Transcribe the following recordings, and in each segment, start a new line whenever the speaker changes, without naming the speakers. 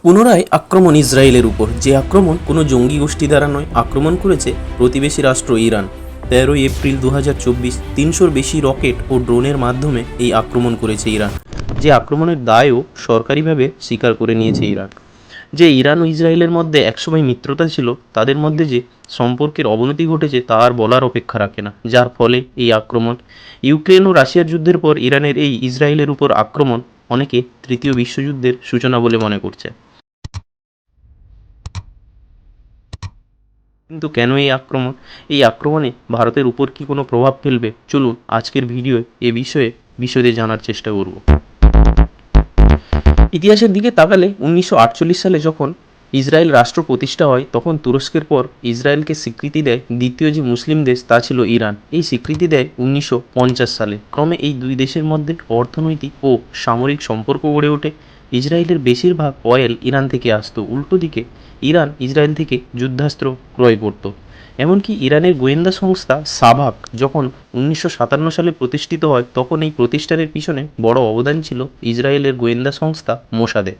পুনরায় আক্রমণ ইসরায়েলের উপর, যে আক্রমণ কোনো জঙ্গি গোষ্ঠী দ্বারা নয়, আক্রমণ করেছে প্রতিবেশী রাষ্ট্র ইরান। 13 এপ্রিল 2024 300-র বেশি রকেট ও ড্রোনের মাধ্যমে এই আক্রমণ করেছে ইরান, যে আক্রমণের দায়ও সরকারিভাবে স্বীকার করে নিয়েছে ইরান। যে ইরান ও ইসরায়েলের মধ্যে একসময় মিত্রতা ছিল, তাদের মধ্যে যে সম্পর্কের অবনতি ঘটেছে তা আর বলার অপেক্ষা রাখে না, যার ফলে এই আক্রমণ। ইউক্রেন ও রাশিয়ার যুদ্ধের পর ইরানের এই ইসরায়েলের উপর আক্রমণ অনেকে তৃতীয় বিশ্বযুদ্ধের সূচনা বলে মনে করছে। কিন্তু কেন এই আক্রমণ? এই আক্রমণে ভারতের উপর কি কোনো প্রভাব ফেলবে? চলুন আজকের ভিডিওয়ে এ বিষয়ে বিশদে জানার চেষ্টা করব। ইতিহাসের দিকে তাকালে 1948 সালে যখন ইসরায়েল রাষ্ট্র প্রতিষ্ঠা হয়, তখন তুরস্কের পর ইসরায়েলকে স্বীকৃতি দেয় দ্বিতীয় যে মুসলিম দেশ, তা ছিল ইরান। এই স্বীকৃতি দেয় 1950 সালে। ক্রমে এই দুই দেশের মধ্যে অর্থনৈতিক ও সামরিক সম্পর্ক গড়ে ওঠে। ইসরায়েলের বেশিরভাগ অয়েল ইরান থেকে আসতো, উল্টো দিকে ইরান ইসরায়েল থেকে যুদ্ধাস্ত্র ক্রয় করত। এমনকি ইরানের গোয়েন্দা সংস্থা সাভাক যখন 1957 সালে প্রতিষ্ঠিত হয়, তখন এই প্রতিষ্ঠানের পিছনে বড় অবদান ছিল ইসরায়েলের গোয়েন্দা সংস্থা মোসাদের।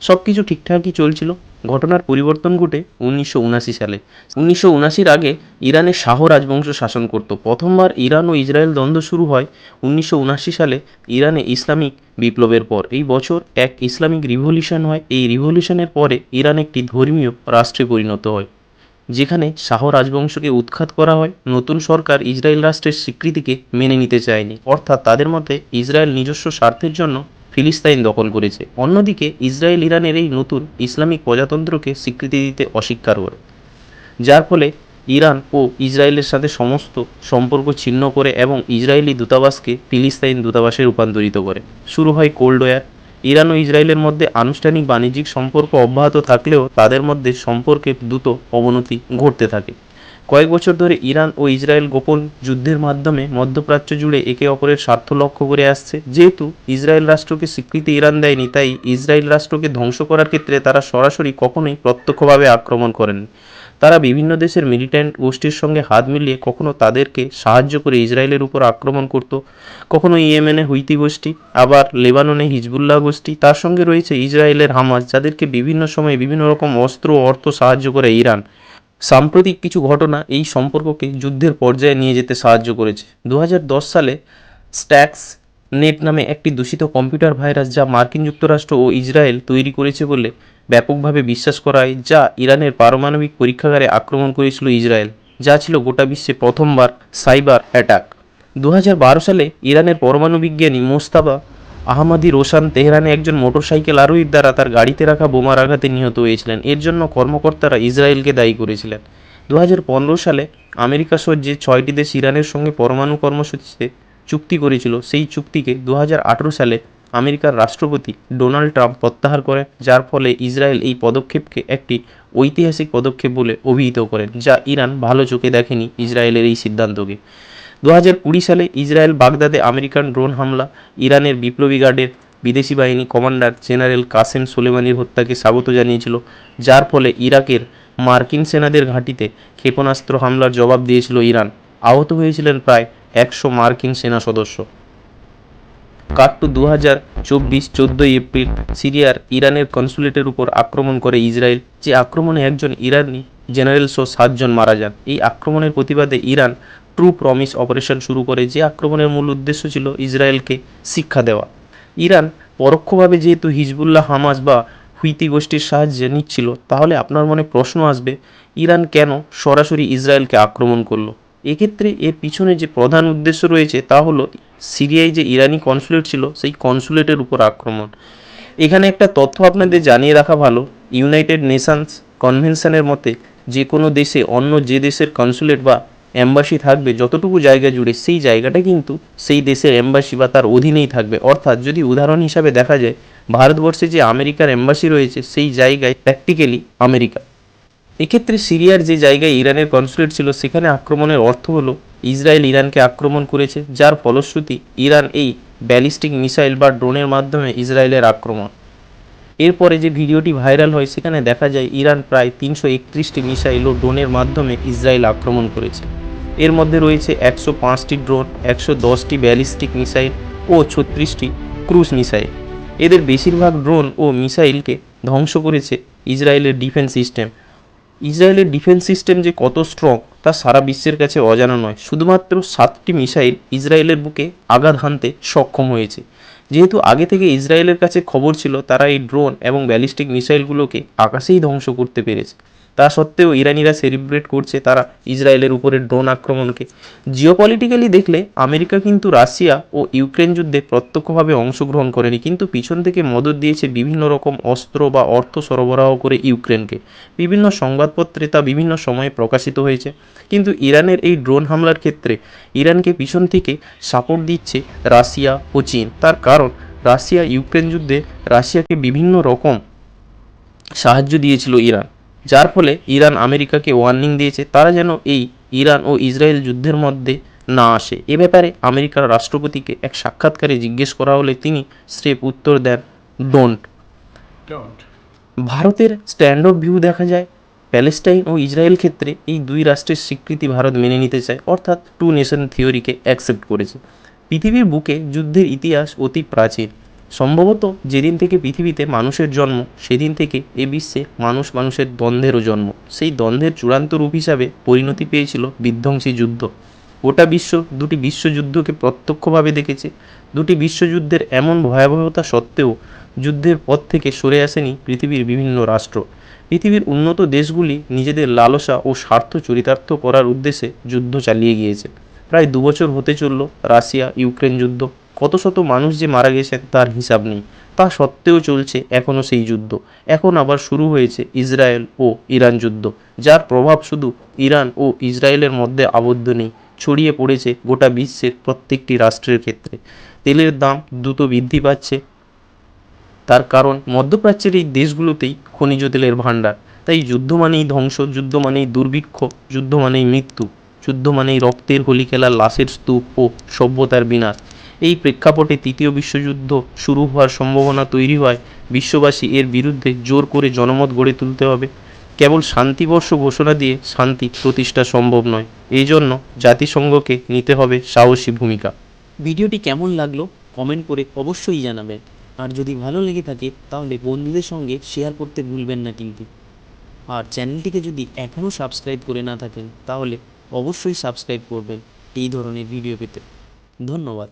সব কিছু ঠিকঠাকই চলছিল। ঘটনার পরিবর্তন ঘটে 1979 সালে। 1979-র আগে ইরানের শাহ রাজবংশ শাসন করত। প্রথমবার ইরান ও ইসরায়েল দ্বন্দ্ব শুরু হয় 1979 সালে ইরানে ইসলামিক বিপ্লবের পর। এই বছর এক ইসলামিক রিভলিউশন হয়। এই রিভলিউশনের পরে ইরান একটি ধর্মীয় রাষ্ট্রে পরিণত হয়, যেখানে শাহ রাজবংশকে উৎখাত করা হয়। নতুন সরকার ইসরায়েল রাষ্ট্রের স্বীকৃতিকে মেনে নিতে চায়নি, অর্থাৎ তাদের মতে ইসরায়েল নিজস্ব স্বার্থের জন্য ফিলিস্তাইন দখল করেছে। অন্যদিকে ইসরায়েল ইরানের এই নতুন ইসলামিক প্রজাতন্ত্রকে স্বীকৃতি দিতে অস্বীকার করে, যার ফলে ইরান ও ইসরায়েলের সাথে সমস্ত সম্পর্ক ছিন্ন করে এবং ইসরায়েলি দূতাবাসকে ফিলিস্তাইন দূতাবাসে রূপান্তরিত করে। শুরু হয় কোল্ড ওয়ার। ইরান ও ইসরায়েলের মধ্যে আনুষ্ঠানিক বাণিজ্যিক সম্পর্ক অব্যাহত থাকলেও তাদের মধ্যে সম্পর্কের দ্রুত অবনতি ঘটতে থাকে। কয়েক বছর ধরে ইরান ও ইসরায়েল গোপন যুদ্ধের মাধ্যমে মধ্যপ্রাচ্য জুড়ে একে অপরের স্বার্থ লক্ষ্য করে আসছে। যেহেতু ইসরায়েল রাষ্ট্রকে স্বীকৃতি ইরান দেয়নি, তাই ইসরায়েল রাষ্ট্রকে ধ্বংস করার ক্ষেত্রে তারা সরাসরি কখনোই প্রত্যক্ষভাবে আক্রমণ করেন। তারা বিভিন্ন দেশের মিলিট্যান্ট গোষ্ঠীর সঙ্গে হাত মিলিয়ে কখনো তাদেরকে সাহায্য করে ইসরায়েলের উপর আক্রমণ করত, কখনো ইয়েমেনে হুইতি গোষ্ঠী, আবার লেবাননে হিজবুল্লাহ গোষ্ঠী। তার সঙ্গে রয়েছে ইসরায়েলের হামাস, যাদেরকে বিভিন্ন সময়ে বিভিন্ন রকম অস্ত্র ও অর্থ সাহায্য করে ইরান। সাম্প্রতিক কিছু ঘটনা এই সম্পর্ককে যুদ্ধের পর্যায়ে নিয়ে যেতে সাহায্য করেছে। 2010 সালে স্ট্যাক্স নেট নামে একটি দূষিত কম্পিউটার ভাইরাস, যা মার্কিন যুক্তরাষ্ট্র ও ইসরায়েল তৈরি করেছে বলে ব্যাপকভাবে বিশ্বাস করা হয়, যা ইরানের পারমাণবিক পরীক্ষাগারে আক্রমণ করেছিল ইসরায়েল, যা ছিল গোটা বিশ্বে প্রথমবার সাইবার অ্যাটাক। 2012 সালে ইরানের পরমাণু বিজ্ঞানী মোস্তাবা আহমাদি রোশান তেহরানে একজন মোটরসাইকেল আরোহীর দ্বারা তার গাড়িতে রাখা বোমার আঘাতে নিহত হয়েছিলেন। এর জন্য কর্মকর্তারা ইসরায়েলকে দায়ী করেছিলেন। 2015 সালে আমেরিকা সহ যে 6টি দেশ ইরানের সঙ্গে পরমাণু কর্মসূচিতে চুক্তি করেছিল, সেই চুক্তিকে 2018 সালে আমেরিকার রাষ্ট্রপতি ডোনাল্ড ট্রাম্প প্রত্যাহার করেন, যার ফলে ইসরায়েল এই পদক্ষেপকে একটি ঐতিহাসিক পদক্ষেপ বলে অভিহিত করেন, যা ইরান ভালো চোখে দেখেনি ইসরায়েলের এই সিদ্ধান্তকে। 2020 সালে ইসরায়েল বাগদাদে আমেরিকান ড্রোন হামলা, ইরানের বিপ্লবী গার্ডের বিদেশি বাহিনী কমান্ডার জেনারেল কাসেম সোলেমানির হত্যাকে স্বাগত জানিয়েছিল, যার ফলে ইরাকের মার্কিন সেনাদের ঘাঁটিতে ক্ষেপণাস্ত্র হামলার জবাব দিয়েছিল ইরান। আহত হয়েছিলেন প্রায় 100 মার্কিন সেনা সদস্য। কাট টু 2024 14 এপ্রিল সিরিয়ার ইরানের কনসুলেটের উপর আক্রমণ করে ইসরায়েল। যে আক্রমণে একজন ইরানি জেনারেল সহ 7 জন মারা যান। এই আক্রমণের প্রতিবাদে ইরান ট্রু প্রমিস অপারেশন শুরু করে, যে আক্রমণের মূল উদ্দেশ্য ছিল ইসরায়েলকে শিক্ষা দেওয়া। ইরান পরোক্ষভাবে যেহেতু হিজবুল্লাহ, হামাস বা হুইতি গোষ্ঠীর সাহায্যে নিচ্ছিল, তাহলে আপনার মনে প্রশ্ন আসবে, ইরান কেন সরাসরি ইসরায়েলকে আক্রমণ করলো? এক্ষেত্রে এর পিছনে যে প্রধান উদ্দেশ্য রয়েছে তা হলো সিরিয়ায় যে ইরানি কনসুলেট ছিল, সেই কনসুলেটের উপর আক্রমণ। এখানে একটা তথ্য আপনাদের জানিয়ে রাখা ভালো, ইউনাইটেড নেশনস কনভেনশনের মতে যে কোনো দেশে অন্য যে দেশের কনসুলেট বা অ্যাম্বাসি থাকবে, যতটুকু জায়গা জুড়ে, সেই জায়গাটা কিন্তু সেই দেশের অ্যাম্বাসি বা তার অধীনেই থাকবে। অর্থাৎ যদি উদাহরণ হিসাবে দেখা যায়, ভারতবর্ষে যে আমেরিকার অ্যাম্বাসি রয়েছে, সেই জায়গায় প্র্যাকটিক্যালি আমেরিকা। এক্ষেত্রে সিরিয়ার যে জায়গায় ইরানের কনসুলেট ছিল, সেখানে আক্রমণের অর্থ হলো ইসরায়েল ইরানকে আক্রমণ করেছে, যার ফলশ্রুতি ইরান এই ব্যালিস্টিক মিসাইল বা ড্রোনের মাধ্যমে ইসরায়েলের আক্রমণ। এরপরে যে ভিডিওটি ভাইরাল হয়, সেখানে দেখা যায় ইরান প্রায় 331টি মিসাইল ও ড্রোনের মাধ্যমে ইসরায়েল আক্রমণ করেছে। এর মধ্যে রয়েছে 105টি ড্রোন, 110টি ব্যালিস্টিক মিসাইল ও 36টি ক্রুজ মিসাইল। এদের বেশিরভাগ ড্রোন ও মিসাইলকে ধ্বংস করেছে ইসরায়েলের ডিফেন্স সিস্টেম। ইসরায়েলের ডিফেন্স সিস্টেম যে কত স্ট্রং তা সারা বিশ্বের কাছে অজানা নয়। শুধুমাত্র 7টি মিসাইল ইসরায়েলের বুকে আঘাত হানতে সক্ষম হয়েছে। যেহেতু আগে থেকে ইসরায়েলের কাছে খবর ছিল তারা এই ড্রোন এবং ব্যালিস্টিক মিসাইলগুলোকে আকাশেই ধ্বংস করতে পেরেছে, তা সত্ত্বেও ইরানিরা সেলিব্রেট করছে তারা ইসরায়েলের উপরে ড্রোন আক্রমণকে। জিওপলিটিক্যালি দেখলে আমেরিকা কিন্তু রাশিয়া ও ইউক্রেন যুদ্ধে প্রত্যক্ষভাবে অংশগ্রহণ করেনি, কিন্তু পিছন থেকে মদদ দিয়েছে বিভিন্ন রকম অস্ত্র বা অর্থ সরবরাহ করে ইউক্রেনকে। বিভিন্ন সংবাদপত্রে তা বিভিন্ন সময়ে প্রকাশিত হয়েছে। কিন্তু ইরানের এই ড্রোন হামলার ক্ষেত্রে ইরানকে পিছন থেকে সাপোর্ট দিচ্ছে রাশিয়া ও চীন। তার কারণ রাশিয়া ইউক্রেন যুদ্ধে রাশিয়াকে বিভিন্ন রকম সাহায্য দিয়েছিল ইরান, যার ফলে ইরান আমেরিকাকে ওয়ার্নিং দিয়েছে তারা যেন এই ইরান ও ইসরায়েল যুদ্ধের মধ্যে না আসে। এ ব্যাপারে আমেরিকার রাষ্ট্রপতিকে এক সাক্ষাৎকারে জিজ্ঞেস করা হলে তিনি স্রেফ উত্তর দেন, ডোন্ট। ভারতের স্ট্যান্ড অফ ভিউ দেখা যায় প্যালেস্টাইন ও ইসরায়েল ক্ষেত্রে এই দুই রাষ্ট্রের স্বীকৃতি ভারত মেনে নিতে চায়, অর্থাৎ টু নেশন থিওরিকে অ্যাকসেপ্ট করেছে। পৃথিবীর বুকে যুদ্ধের ইতিহাস অতি প্রাচীন। সম্ভবত যেদিন থেকে পৃথিবীতে মানুষের জন্ম সেদিন থেকে এ বিশ্বে মানুষের দ্বন্দ্বেরও জন্ম। সেই দ্বন্দ্বের চূড়ান্ত রূপ হিসাবে পরিণতি পেয়েছিল বিধ্বংসী যুদ্ধ। গোটা বিশ্ব দুটি বিশ্বযুদ্ধকে প্রত্যক্ষভাবে দেখেছে। দুটি বিশ্বযুদ্ধের এমন ভয়াবহতা সত্ত্বেও যুদ্ধের পথ থেকে সরে আসেনি পৃথিবীর বিভিন্ন রাষ্ট্র। পৃথিবীর উন্নত দেশগুলি নিজেদের লালসা ও স্বার্থ চরিতার্থ করার উদ্দেশ্যে যুদ্ধ চালিয়ে গিয়েছে। প্রায় 2 বছর হতে চলল রাশিয়া ইউক্রেন যুদ্ধ। কত শত মানুষ যে মারা গেছেন তার হিসাব নেই। তা সত্ত্বেও চলছে এখনও সেই যুদ্ধ। এখন আবার শুরু হয়েছে ইসরায়েল ও ইরান যুদ্ধ, যার প্রভাব শুধু ইরান ও ইসরায়েলের মধ্যে আবদ্ধ নেই, ছড়িয়ে পড়েছে গোটা বিশ্বের প্রত্যেকটি রাষ্ট্রের ক্ষেত্রে। তেলের দাম দ্রুত বৃদ্ধি পাচ্ছে, তার কারণ মধ্যপ্রাচ্যের এই দেশগুলোতেই খনিজ তেলের ভাণ্ডার। তাই যুদ্ধ মানেই ধ্বংস, যুদ্ধ মানেই দুর্ভিক্ষ, যুদ্ধ মানেই মৃত্যু, যুদ্ধ মানেই রক্তের হোলি খেলা, লাশের স্তূপ ও সভ্যতার বিনাশ। এই প্রেক্ষাপটে তৃতীয় বিশ্বযুদ্ধ শুরু হওয়ার সম্ভাবনা তৈরি হয়। বিশ্ববাসী এর বিরুদ্ধে জোর করে জনমত গড়ে তুলতে হবে। কেবল শান্তিবর্ষ ঘোষণা দিয়ে শান্তি প্রতিষ্ঠা সম্ভব নয়। এই জন্য জাতিসংঘকে নিতে হবে সাহসী ভূমিকা।
ভিডিওটি কেমন লাগলো কমেন্ট করে অবশ্যই জানাবেন। আর যদি ভালো লেগে থাকে তাহলে বন্ধুদের সঙ্গে শেয়ার করতে ভুলবেন না কিন্তু। আর চ্যানেলটিকে যদি এখনও সাবস্ক্রাইব করে না থাকেন তাহলে অবশ্যই সাবস্ক্রাইব করবেন এই ধরনের ভিডিও পেতে। ধন্যবাদ।